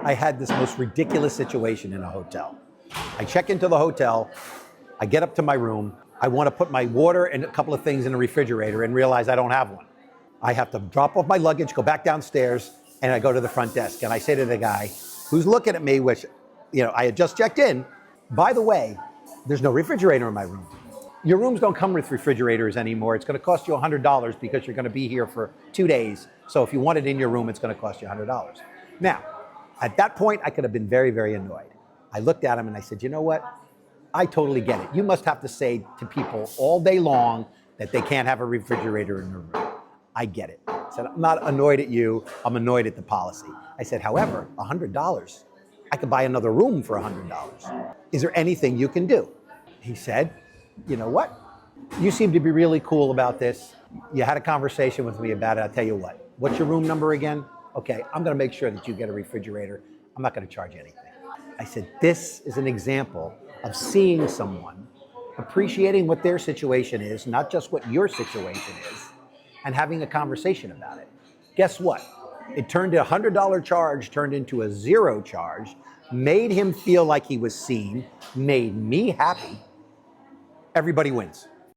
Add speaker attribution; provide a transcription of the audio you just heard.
Speaker 1: I had this most ridiculous situation in a hotel. I check into the hotel, I get up to my room, I want to put my water and a couple of things in the refrigerator and realize I don't have one. I have to drop off my luggage, go back downstairs, and I go to the front desk and I say to the guy who's looking at me, which, I had just checked in, by the way, there's no refrigerator in my room. Your rooms don't come with refrigerators anymore. It's going to cost you $100 because you're going to be here for 2 days. So if you want it in your room, it's going to cost you $100. Now, at that point, I could have been very, very annoyed. I looked at him and I said, you know what? I totally get it. You must have to say to people all day long that they can't have a refrigerator in their room. I get it. I said, I'm not annoyed at you. I'm annoyed at the policy. I said, however, $100, I could buy another room for $100. Is there anything you can do? He said, you know what? You seem to be really cool about this. You had a conversation with me about it. I'll tell you what. What's your room number again? Okay, I'm going to make sure that you get a refrigerator. I'm not going to charge you anything. I said, this is an example of seeing someone, appreciating what their situation is, not just what your situation is, and having a conversation about it. Guess what? It turned a $100 charge, turned into a zero charge, made him feel like he was seen, made me happy. Everybody wins.